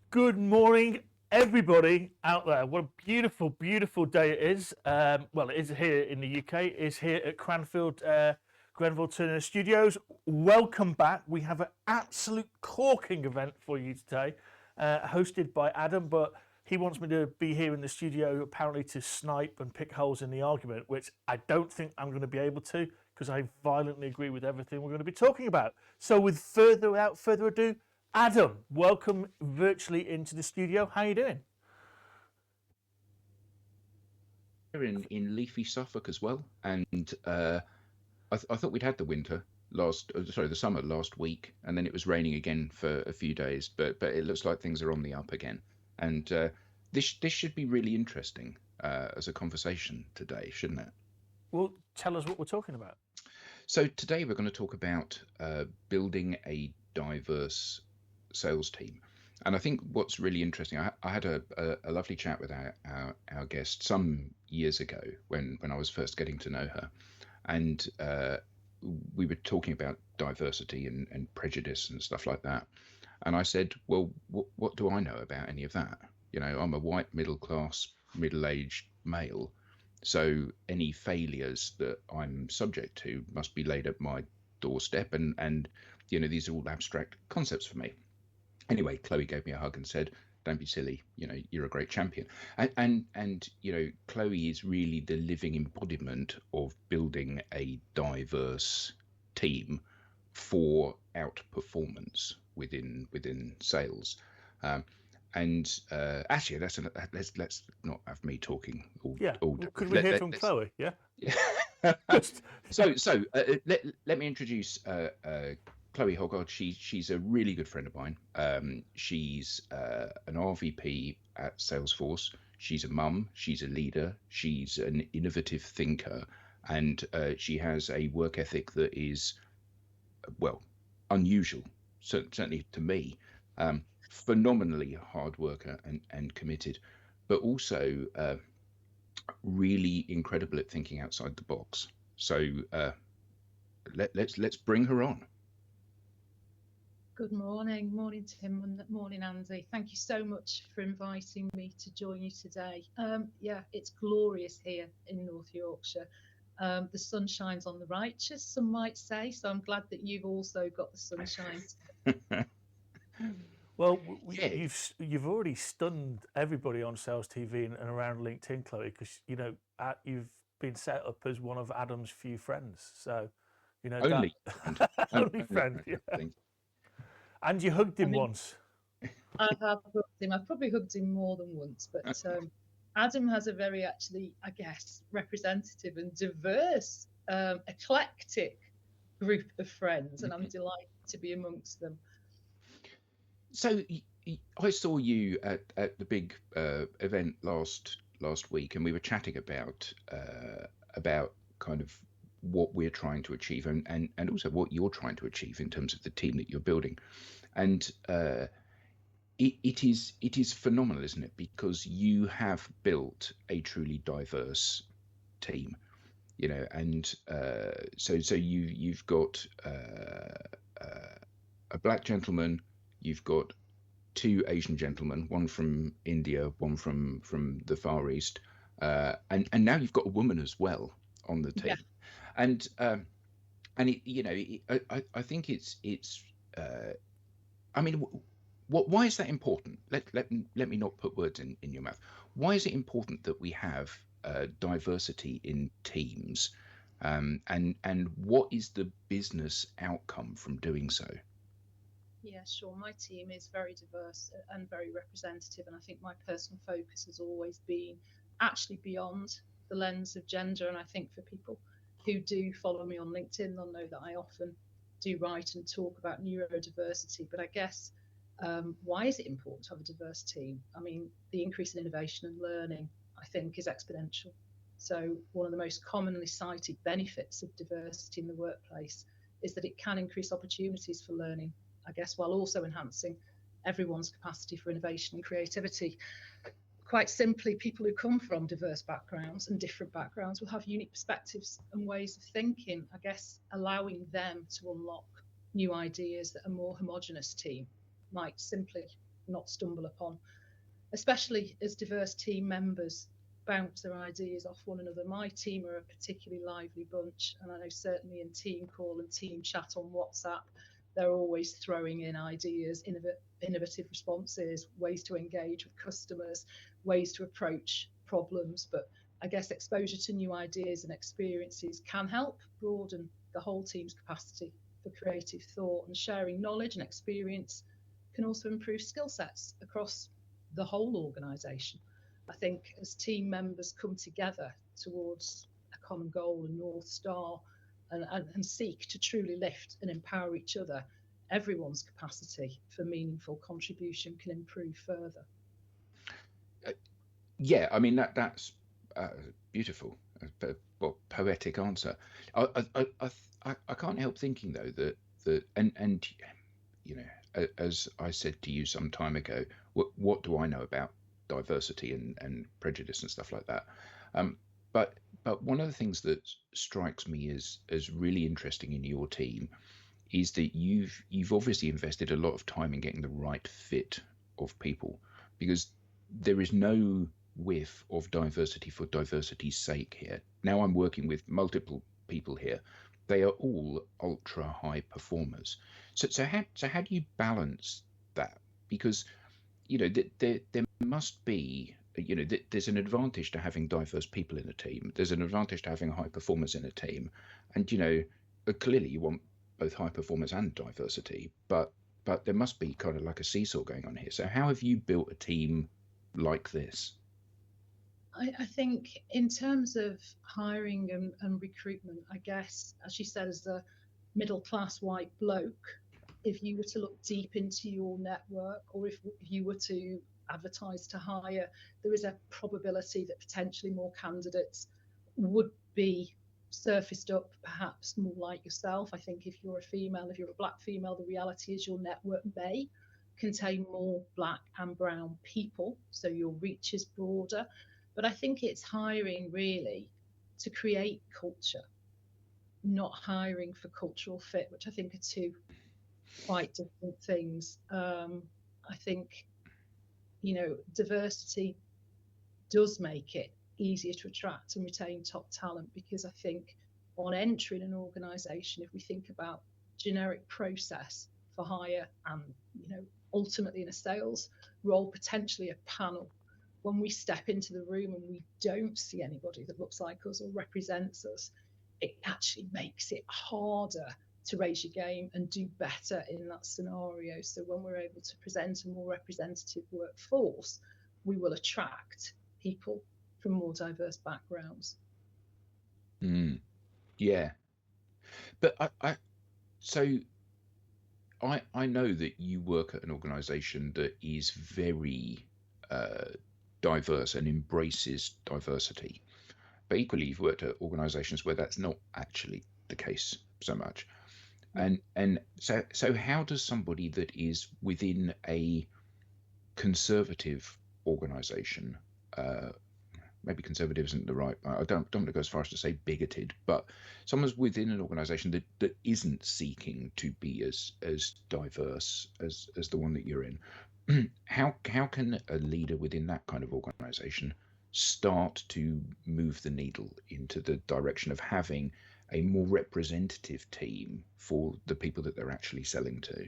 Good morning, everybody out there. What a beautiful, beautiful day it is. Well, it is here in the UK. It is here at Cranfield, Grenville Turner Studios. Welcome back. We have an absolute corking event for you today, hosted by Adam, but he wants me to be here in the studio apparently to snipe and pick holes in the argument, which I don't think I'm going to be able to because I violently agree with everything we're going to be talking about. So without further ado, Adam, welcome virtually into the studio. How are you doing? In leafy Suffolk as well, and I thought we'd had the summer last week, and then it was raining again for a few days. But it looks like things are on the up again, and this should be really interesting as a conversation today, shouldn't it? Well, tell us what we're talking about. So today we're going to talk about building a diverse sales team. And I think what's really interesting, I had a lovely chat with our guest some years ago when I was first getting to know her. And we were talking about diversity and prejudice and stuff like that. And I said, well, what do I know about any of that? You know, I'm a white, middle-class, middle-aged male. So any failures that I'm subject to must be laid at my doorstep. And you know, these are all abstract concepts for me. Anyway, Chloe gave me a hug and said, "Don't be silly. You know, you're a great champion." And you know, Chloe is really the living embodiment of building a diverse team for outperformance within sales. Actually, let's not have me talking all day. Could we hear from Chloe? Yeah. So let me introduce Chloe Hoggard. She's a really good friend of mine. She's an RVP at Salesforce. She's a mum. She's a leader. She's an innovative thinker, and she has a work ethic that is, well, unusual, certainly to me. Phenomenally hard worker and committed, but also really incredible at thinking outside the box. So let's bring her on. Good morning, Tim, and morning Andy. Thank you so much for inviting me to join you today. Yeah, it's glorious here in North Yorkshire. The sun shines on the righteous, some might say, so I'm glad that you've also got the sunshine. Well, you've already stunned everybody on Sales TV and around LinkedIn, Chloe, because you know you've been set up as one of Adam's few friends. So, you know, only friend. Yeah. And you hugged him once. I have hugged him. I've probably hugged him more than once, but Adam has a very, actually, I guess, representative and diverse, eclectic group of friends, and I'm delighted to be amongst them. So I saw you at the big event last week, and we were chatting about kind of what we're trying to achieve and also what you're trying to achieve in terms of the team that you're building. And it is phenomenal, isn't it? Because you have built a truly diverse team, you know, and so you've got a black gentleman, you've got two Asian gentlemen, one from India, one from the Far East, and now you've got a woman as well on the team. Yeah. And it, you know, I think it's I mean, why is that important? Let me not put words in your mouth. Why is it important that we have diversity in teams, and what is the business outcome from doing so? Yeah, sure. My team is very diverse and very representative, and I think my personal focus has always been actually beyond the lens of gender. And I think for people who do follow me on LinkedIn, they'll know that I often do write and talk about neurodiversity. But I guess why is it important to have a diverse team? I mean, the increase in innovation and learning, I think, is exponential. So one of the most commonly cited benefits of diversity in the workplace is that it can increase opportunities for learning, I guess, while also enhancing everyone's capacity for innovation and creativity. Quite simply, people who come from diverse backgrounds and different backgrounds will have unique perspectives and ways of thinking, I guess, allowing them to unlock new ideas that a more homogenous team might simply not stumble upon, especially as diverse team members bounce their ideas off one another. My team are a particularly lively bunch, and I know certainly in team call and team chat on WhatsApp, they're always throwing in ideas, innovative responses, ways to engage with customers, ways to approach problems. But I guess exposure to new ideas and experiences can help broaden the whole team's capacity for creative thought, and sharing knowledge and experience can also improve skill sets across the whole organisation. I think as team members come together towards a common goal, a North Star, and seek to truly lift and empower each other, everyone's capacity for meaningful contribution can improve further. Yeah, I mean that's beautiful, poetic answer. I can't help thinking though that and you know, as I said to you some time ago, what do I know about diversity and prejudice and stuff like that? But one of the things that strikes me as really interesting in your team is that you've obviously invested a lot of time in getting the right fit of people, because there is no whiff of diversity for diversity's sake here. Now I'm working with multiple people here. They are all ultra high performers. So how do you balance that? Because you know there must be, you know, there's an advantage to having diverse people in a team. There's an advantage to having high performers in a team, and you know clearly you want both high performers and diversity, but there must be kind of like a seesaw going on here. So how have you built a team like this? I think in terms of hiring and recruitment, I guess, as she said, as a middle class white bloke, if you were to look deep into your network, or if you were to advertise to hire, there is a probability that potentially more candidates would be surfaced up, perhaps more like yourself. I think if you're a female, if you're a black female, the reality is your network may contain more black and brown people, so your reach is broader. But I think it's hiring really to create culture, not hiring for cultural fit, which I think are two quite different things. I think, you know, diversity does make it easier to attract and retain top talent, because I think on entry in an organisation, if we think about generic process for hire and, you know, ultimately in a sales role, potentially a panel, when we step into the room and we don't see anybody that looks like us or represents us, it actually makes it harder to raise your game and do better in that scenario. So when we're able to present a more representative workforce, we will attract people from more diverse backgrounds. Yeah, but I know that you work at an organization that is very diverse and embraces diversity, but equally you've worked at organizations where that's not actually the case so much. And so how does somebody that is within a conservative organization, maybe conservative isn't the right, I don't want to go as far as to say bigoted, but someone's within an organization that isn't seeking to be as diverse as the one that you're in, how can a leader within that kind of organization start to move the needle into the direction of having a more representative team for the people that they're actually selling to?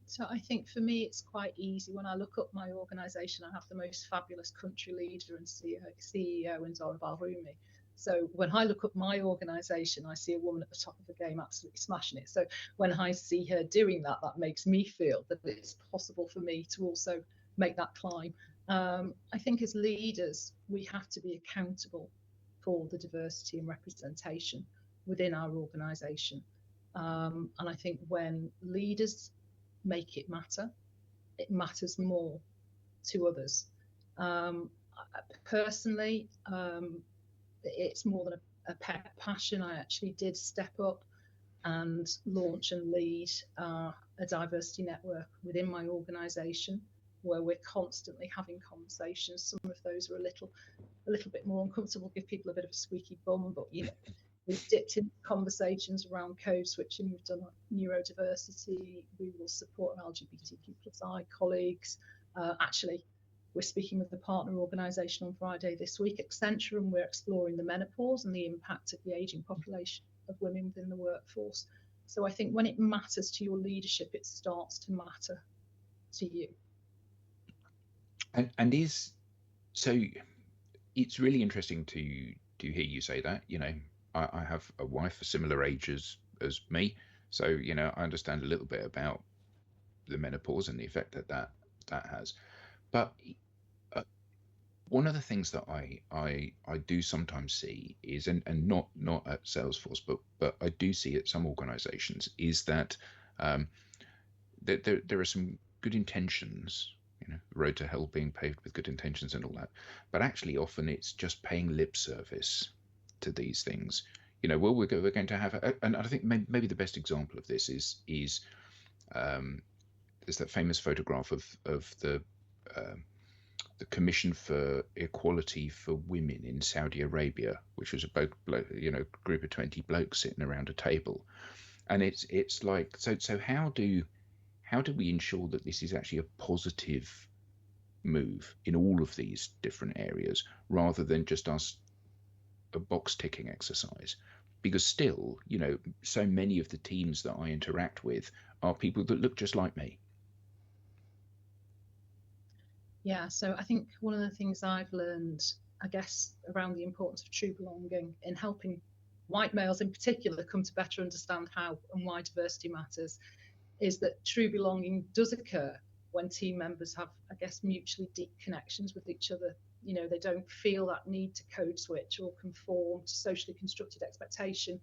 So I think for me, it's quite easy. When I look up my organisation, I have the most fabulous country leader and CEO in Zora Balrumi. So when I look up my organisation, I see a woman at the top of the game absolutely smashing it. So when I see her doing that, that makes me feel that it's possible for me to also make that climb. I think as leaders, we have to be accountable for the diversity and representation within our organisation. And I think when leaders make it matters more to others. Personally, it's more than a pet passion. I actually did step up and launch and lead a diversity network within my organisation, where we're constantly having conversations. Some of those are a little bit more uncomfortable, give people a bit of a squeaky bum, but you know, We've dipped into conversations around code switching. We've done neurodiversity. We will support our LGBTQ+I colleagues. Actually, we're speaking with the partner organisation on Friday this week, Accenture, and we're exploring the menopause and the impact of the ageing population of women within the workforce. So I think when it matters to your leadership, it starts to matter to you. And is so it's really interesting to hear you say that. You know, I have a wife a similar age as me, so you know I understand a little bit about the menopause and the effect that has. But one of the things that I do sometimes see is, and not at Salesforce, but I do see at some organizations, is that there are some good intentions, you know, the road to hell being paved with good intentions and all that, but actually often it's just paying lip service to these things. You know, well, we're going to have, and I think maybe the best example of this is there's that famous photograph of the Commission for Equality for Women in Saudi Arabia, which was a group of 20 blokes sitting around a table, and it's like, so how do we ensure that this is actually a positive move in all of these different areas, rather than just us a box ticking exercise? Because still, you know, so many of the teams that I interact with are people that look just like me. Yeah, so I think one of the things I've learned, I guess, around the importance of true belonging in helping white males in particular come to better understand how and why diversity matters, is that true belonging does occur when team members have, I guess, mutually deep connections with each other. You know, they don't feel that need to code switch or conform to socially constructed expectation,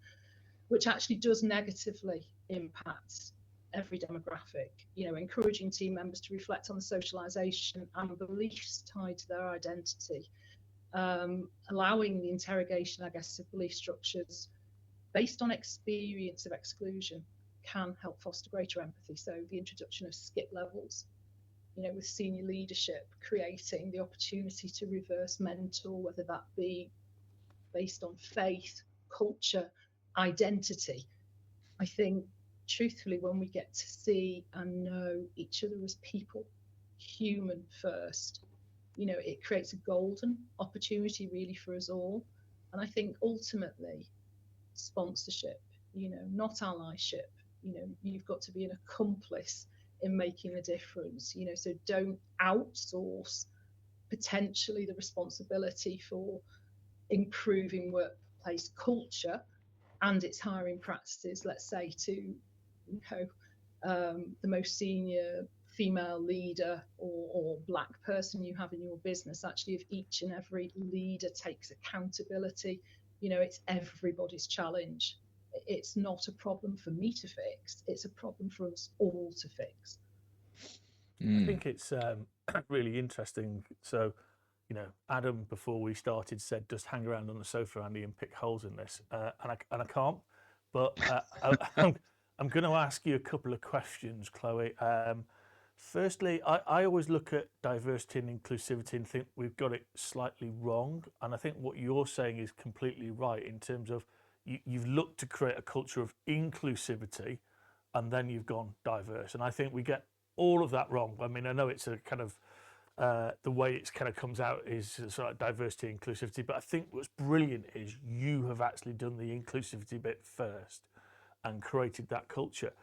which actually does negatively impact every demographic. You know, encouraging team members to reflect on the socialization and beliefs tied to their identity, allowing the interrogation, I guess, of belief structures based on experience of exclusion can help foster greater empathy. So the introduction of skip levels, you know, with senior leadership, creating the opportunity to reverse mentor, whether that be based on faith, culture, identity. I think, truthfully, when we get to see and know each other as people, human first, you know, it creates a golden opportunity really for us all. And I think ultimately sponsorship, you know, not allyship. You know, you've got to be an accomplice in making a difference, you know, so don't outsource potentially the responsibility for improving workplace culture and its hiring practices, let's say, to, you know, the most senior female leader or black person you have in your business. Actually, if each and every leader takes accountability, you know, it's everybody's challenge. It's not a problem for me to fix, it's a problem for us all to fix. I think it's really interesting. So, you know, Adam, before we started, said just hang around on the sofa, Andy, and pick holes in this, and I can't. But I'm going to ask you a couple of questions, Chloe. Firstly, I always look at diversity and inclusivity and think we've got it slightly wrong. And I think what you're saying is completely right in terms of you've looked to create a culture of inclusivity and then you've gone diverse. And I think we get all of that wrong. I mean, I know it's a kind of the way it kind of comes out is sort of diversity and inclusivity, but I think what's brilliant is you have actually done the inclusivity bit first and created that culture.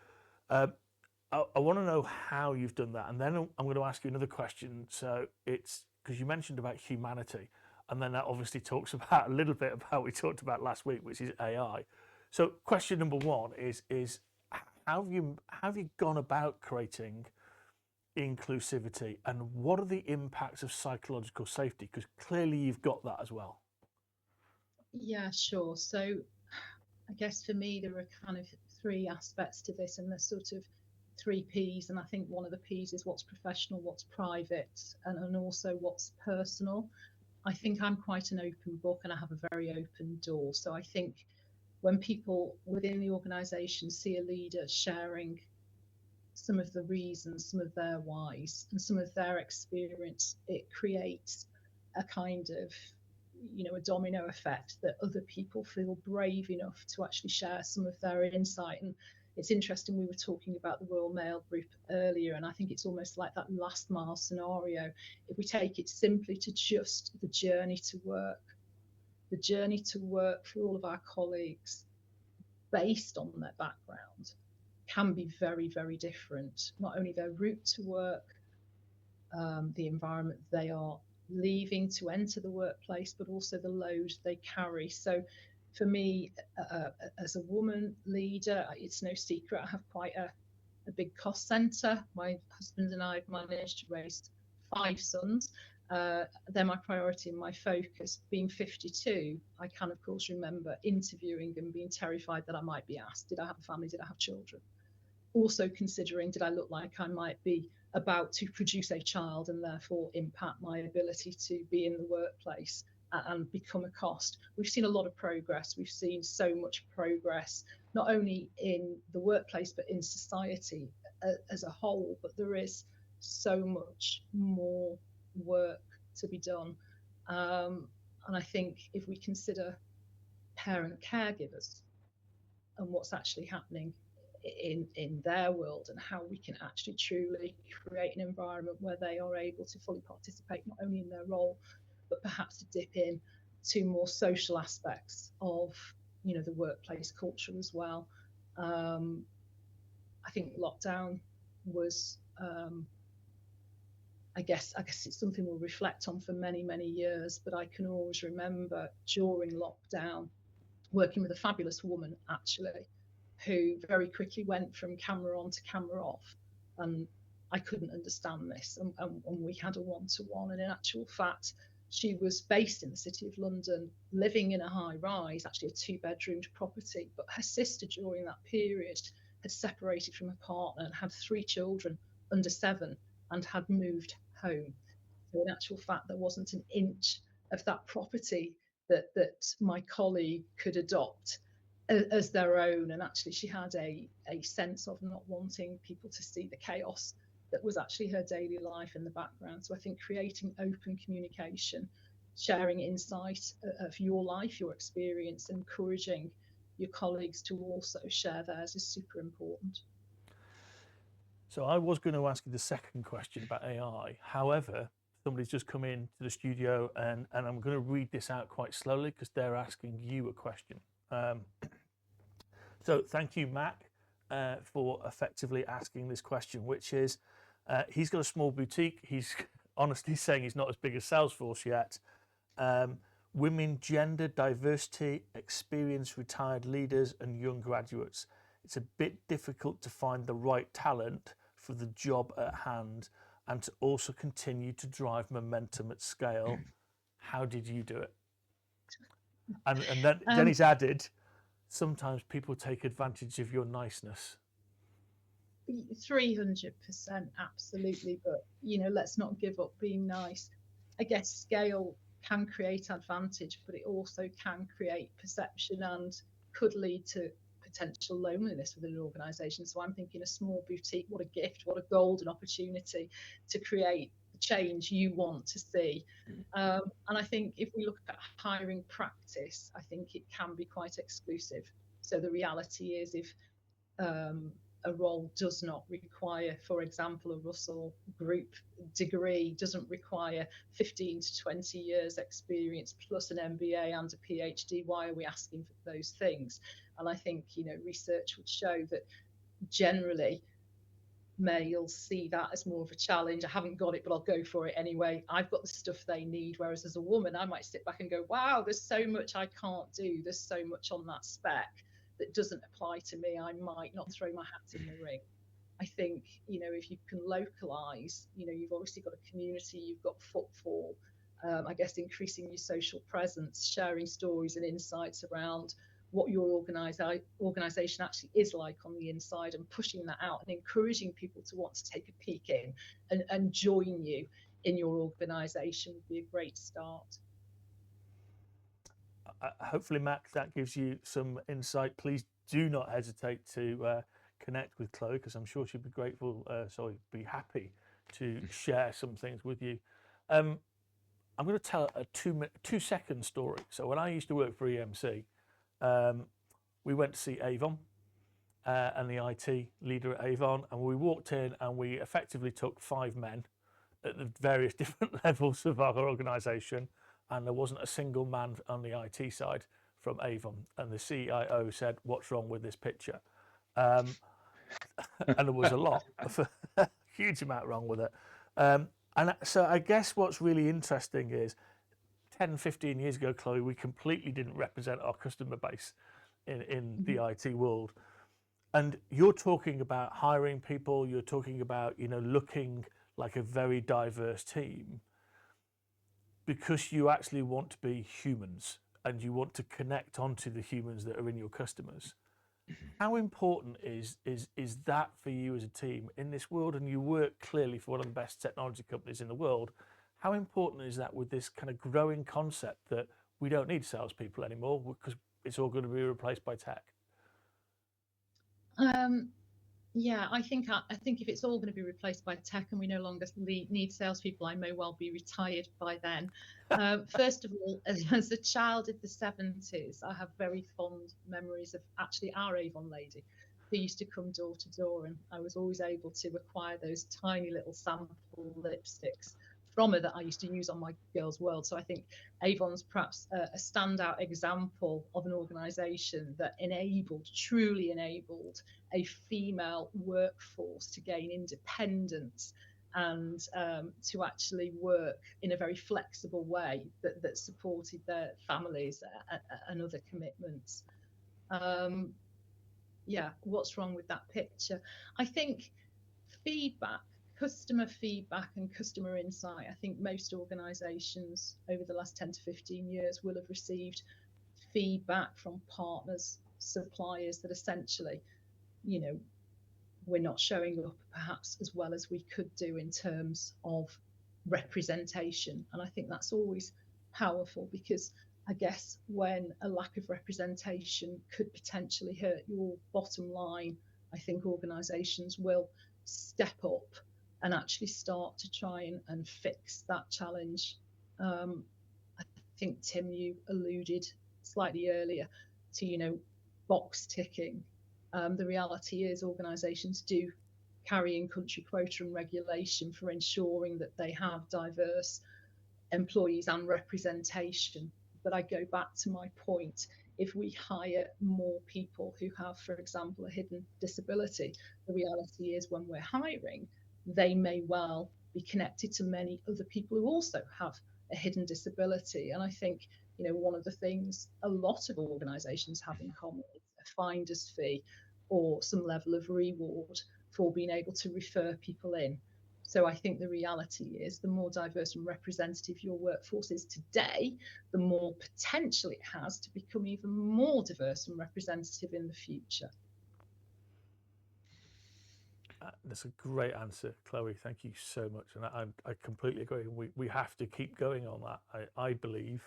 I want to know how you've done that, and then I'm going to ask you another question. So it's because you mentioned about humanity, and then that obviously talks about a little bit about what we talked about last week, which is AI. So question number one is how have you gone about creating inclusivity, and what are the impacts of psychological safety? Because clearly you've got that as well. Yeah, sure. So I guess for me there are kind of three aspects to this, and there's sort of three P's, and I think one of the P's is what's professional, what's private, and also what's personal. I think I'm quite an open book and I have a very open door. So I think when people within the organisation see a leader sharing some of the reasons, some of their whys, and some of their experience, it creates a kind of a domino effect, that other people feel brave enough to actually share some of their insight. And it's interesting, we were talking about the Royal Mail group earlier, and I think it's almost like that last mile scenario. If we take it simply to just the journey to work for all of our colleagues, based on their background, can be very, very different. Not only their route to work, the environment they are leaving to enter the workplace, but also the load they carry. So for me, as a woman leader, it's no secret I have quite a big cost centre. My husband and I have managed to raise 5 sons. They're my priority and my focus. Being 52, I can of course remember interviewing and being terrified that I might be asked, did I have a family, did I have children? Also considering, did I look like I might be about to produce a child and therefore impact my ability to be in the workplace and become a cost. We've seen a lot of progress. We've seen so much progress, not only in the workplace, but in society as a whole. But there is so much more work to be done. And I think if we consider parent caregivers and what's actually happening in their world, and how we can actually truly create an environment where they are able to fully participate, not only in their role, but perhaps to dip in to more social aspects of the workplace culture as well. I think lockdown was I guess it's something we'll reflect on for many, many years, but I can always remember during lockdown working with a fabulous woman actually, who very quickly went from camera on to camera off, and I couldn't understand this, and we had a one-to-one, and in actual fact she was based in the City of London, living in a high rise, actually a 2-bedroomed property, but her sister during that period had separated from her partner and had 3 children under 7 and had moved home. So in actual fact there wasn't an inch of that property that my colleague could adopt as their own, and actually she had a sense of not wanting people to see the chaos that was actually her daily life in the background. So I think creating open communication, sharing insight of your life, your experience, encouraging your colleagues to also share theirs is super important. So I was going to ask you the second question about AI. However, somebody's just come in to the studio, and I'm going to read this out quite slowly because they're asking you a question. So thank you, Mac, for effectively asking this question, which is, he's got a small boutique. He's honestly saying he's not as big as Salesforce yet. Women, gender, diversity, experienced retired leaders, and young graduates. It's a bit difficult to find the right talent for the job at hand and to also continue to drive momentum at scale. How did you do it? And then he's added, sometimes people take advantage of your niceness. 300%, absolutely. But let's not give up being nice. I guess scale can create advantage, but it also can create perception and could lead to potential loneliness within an organization. So I'm thinking a small boutique, what a gift, what a golden opportunity to create the change you want to see. And I think if we look at hiring practice, I think it can be quite exclusive. So the reality is, if a role does not require, for example, a Russell Group degree, doesn't require 15 to 20 years experience plus an MBA and a PhD, why are we asking for those things? And I think research would show that generally males see that as more of a challenge. I haven't got it, but I'll go for it anyway. I've got the stuff they need. Whereas as a woman, I might sit back and go, wow, there's so much I can't do. There's so much on that spec that doesn't apply to me. I might not throw my hat in the ring. I think, if you can localize, you've obviously got a community, you've got footfall, I guess increasing your social presence, sharing stories and insights around what your organization actually is like on the inside, and pushing that out and encouraging people to want to take a peek in and join you in your organization would be a great start. Hopefully, Mac, that gives you some insight. Please do not hesitate to connect with Chloe, because I'm sure she'd be grateful, be happy to share some things with you. I'm going to tell a 2-second story. So when I used to work for EMC, we went to see Avon and the IT leader at Avon, and we walked in and we effectively took 5 men at the various different levels of our organisation, and there wasn't a single man on the IT side from Avon. And the CIO said, "What's wrong with this picture?" And there was a huge amount wrong with it. And so I guess what's really interesting is 10, 15 years ago, Chloe, we completely didn't represent our customer base in the IT world. And you're talking about hiring people, you're talking about, looking like a very diverse team, because you actually want to be humans and you want to connect onto the humans that are in your customers. How important is that for you as a team in this world? And you work clearly for one of the best technology companies in the world. How important is that with this kind of growing concept that we don't need salespeople anymore because it's all going to be replaced by tech? Yeah, I think if it's all going to be replaced by tech and we no longer need salespeople, I may well be retired by then. First of all, as a child of the 70s, I have very fond memories of actually our Avon lady who used to come door to door, and I was always able to acquire those tiny little sample lipsticks from her that I used to use on my girls' world. So I think Avon's perhaps a standout example of an organisation that truly enabled a female workforce to gain independence and to actually work in a very flexible way that supported their families and other commitments. Yeah, what's wrong with that picture? I think customer feedback and customer insight. I think most organisations over the last 10 to 15 years will have received feedback from partners, suppliers that essentially, we're not showing up perhaps as well as we could do in terms of representation. And I think that's always powerful, because I guess when a lack of representation could potentially hurt your bottom line, I think organisations will step up and actually start to try and fix that challenge. I think, Tim, you alluded slightly earlier to, box ticking. The reality is organisations do carry in country quota and regulation for ensuring that they have diverse employees and representation. But I go back to my point, if we hire more people who have, for example, a hidden disability, the reality is when we're hiring, they may well be connected to many other people who also have a hidden disability. And I think, one of the things a lot of organisations have in common is a finder's fee or some level of reward for being able to refer people in. So I think the reality is the more diverse and representative your workforce is today, the more potential it has to become even more diverse and representative in the future. That's a great answer, Chloe. Thank you so much, and I completely agree. We have to keep going on that. I believe,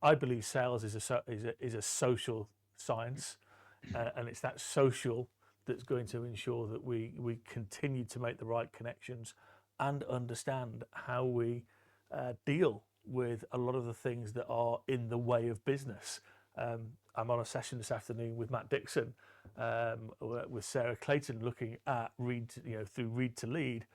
I believe sales is a social science, and it's that social that's going to ensure that we continue to make the right connections and understand how we deal with a lot of the things that are in the way of business. I'm on a session this afternoon with Matt Dixon, with Sarah Clayton, looking at through Read to Lead,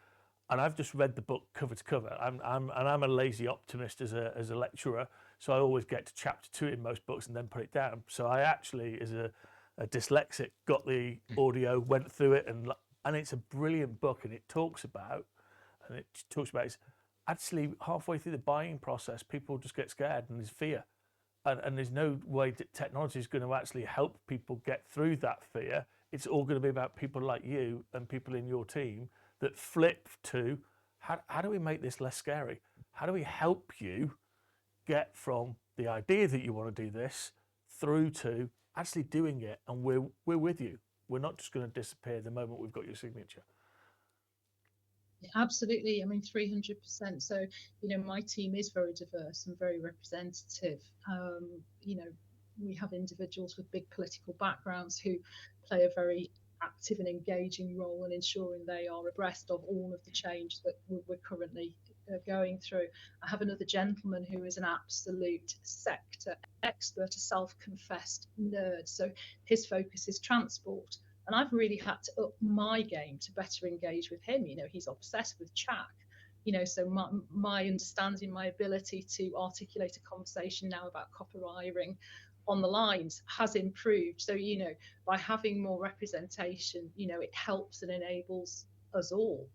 and I've just read the book cover to cover. I'm a lazy optimist as a lecturer, so I always get to chapter 2 in most books and then put it down. So I actually, as a dyslexic, got the audio, went through it, and it's a brilliant book, and it talks about it's actually halfway through the buying process, people just get scared and there's fear. And there's no way that technology is going to actually help people get through that fear. It's all going to be about people like you and people in your team that flip to, how do we make this less scary? How do we help you get from the idea that you want to do this through to actually doing it? And we're with you. We're not just going to disappear the moment we've got your signature. Absolutely. I mean, 300%. So, my team is very diverse and very representative. We have individuals with big political backgrounds who play a very active and engaging role in ensuring they are abreast of all of the change that we're currently going through. I have another gentleman who is an absolute sector expert, a self-confessed nerd. So his focus is transport. And I've really had to up my game to better engage with him. You know, he's obsessed with chat. You know, so my understanding, my ability to articulate a conversation now about copper wiring on the lines has improved. So, you know, by having more representation, you know, it helps and enables us all.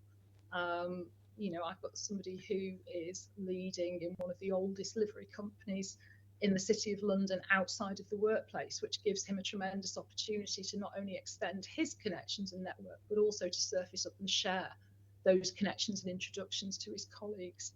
You know, I've got somebody who is leading in one of the oldest livery companies in the City of London outside of the workplace, which gives him a tremendous opportunity to not only extend his connections and network, but also to surface up and share those connections and introductions to his colleagues.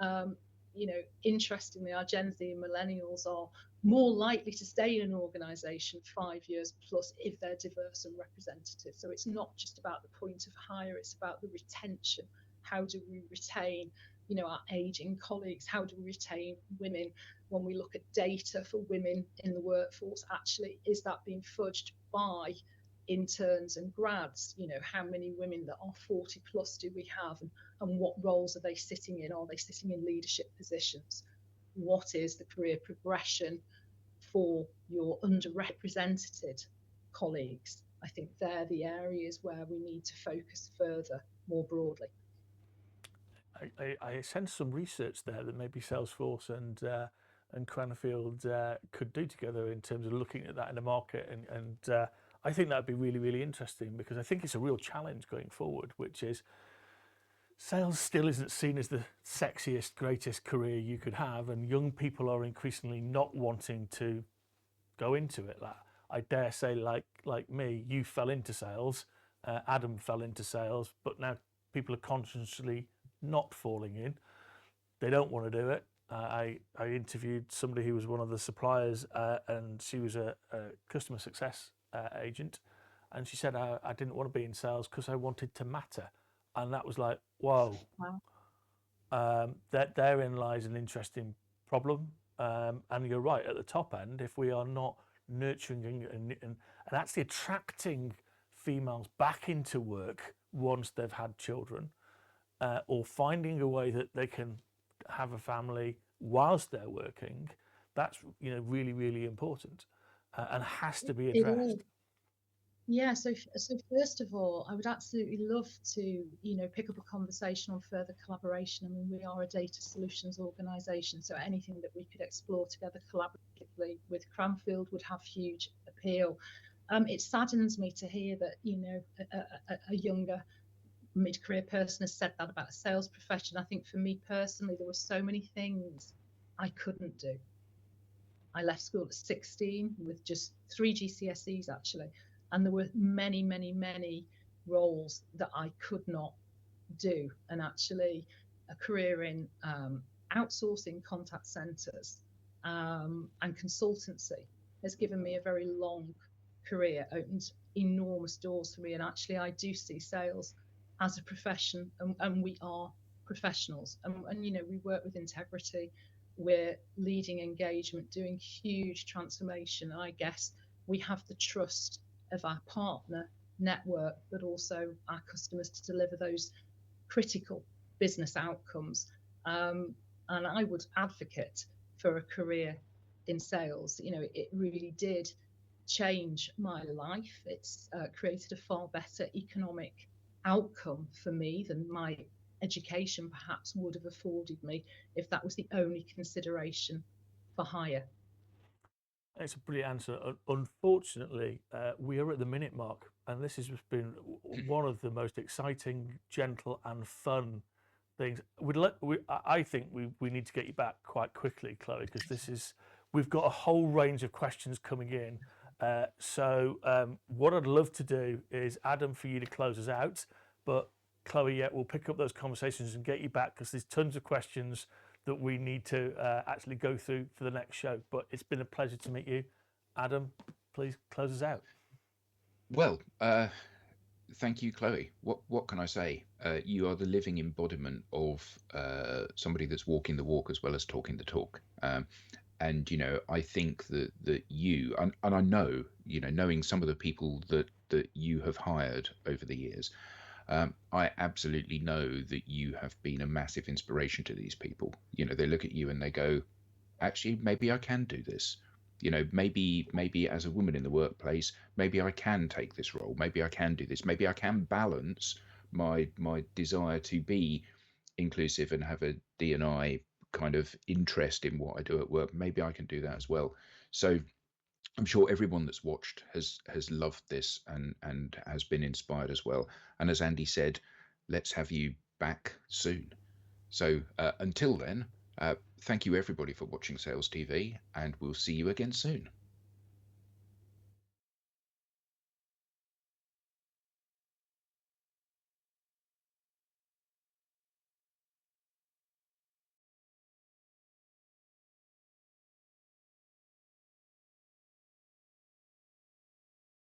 You know, interestingly, our Gen Z and millennials are more likely to stay in an organisation 5 years plus if they're diverse and representative. So it's not just about the point of hire, it's about the retention. How do we retain, you know, our aging colleagues? How do we retain women? When we look at data for women in the workforce, actually, is that being fudged by interns and grads? You know, how many women that are 40 plus do we have, and what roles are they sitting in? Are they sitting in leadership positions? What is the career progression for your underrepresented colleagues? I think they're the areas where we need to focus further, more broadly. I sense some research there that maybe Salesforce and Cranfield could do together in terms of looking at that in the market, and I think that'd be really, really interesting, because I think it's a real challenge going forward, which is sales still isn't seen as the sexiest, greatest career you could have, and young people are increasingly not wanting to go into it. Like, I dare say, like me, you fell into sales, Adam fell into sales, but now people are consciously not falling in. They don't want to do it. I interviewed somebody who was one of the suppliers, and she was a customer success agent, and she said, I didn't want to be in sales because I wanted to matter. And that was like, whoa. Wow. That therein lies an interesting problem. And you're right, at the top end, if we are not nurturing and actually attracting females back into work once they've had children, or finding a way that they can have a family whilst they're working, that's, you know, really, really important, and has to be addressed. Yeah, so first of all, I would absolutely love to, you know, pick up a conversation on further collaboration. I mean, we are a data solutions organisation, so anything that we could explore together collaboratively with Cranfield would have huge appeal. It saddens me to hear that, you know, a younger mid-career person has said that about a sales profession. I think for me personally, there were so many things I couldn't do. I left school at 16 with just 3 GCSEs actually, and there were many, many, many roles that I could not do. And actually, a career in outsourcing contact centres and consultancy has given me a very long career, opened enormous doors for me. And actually, I do see sales as a profession, and we are professionals, and you know, we work with integrity, we're leading engagement, doing huge transformation, and I guess we have the trust of our partner network, but also our customers to deliver those critical business outcomes. And I would advocate for a career in sales. You know, it really did change my life. It's created a far better economic outcome for me than my education perhaps would have afforded me if that was the only consideration for hire. It's a brilliant answer. Unfortunately, we are at the minute mark, and this has been one of the most exciting, gentle, and fun things. I think we need to get you back quite quickly, Chloe, because we've got a whole range of questions coming in. So what I'd love to do is, Adam, for you to close us out, but Chloe, yeah, we'll pick up those conversations and get you back, because there's tons of questions that we need to actually go through for the next show. But it's been a pleasure to meet you. Adam, please close us out. Well, thank you, Chloe. What can I say? You are the living embodiment of somebody that's walking the walk as well as talking the talk. And you know, I think that you and I know, you know, knowing some of the people that you have hired over the years, I absolutely know that you have been a massive inspiration to these people. You know, they look at you and they go, actually, maybe I can do this. You know, maybe as a woman in the workplace, maybe I can take this role. Maybe I can do this. Maybe I can balance my desire to be inclusive and have a D&I kind of interest in what I do at work. Maybe I can do that as well. So I'm sure everyone that's watched has loved this and has been inspired as well. And as Andy said, let's have you back soon. So until then, thank you everybody for watching Sales TV, and we'll see you again soon.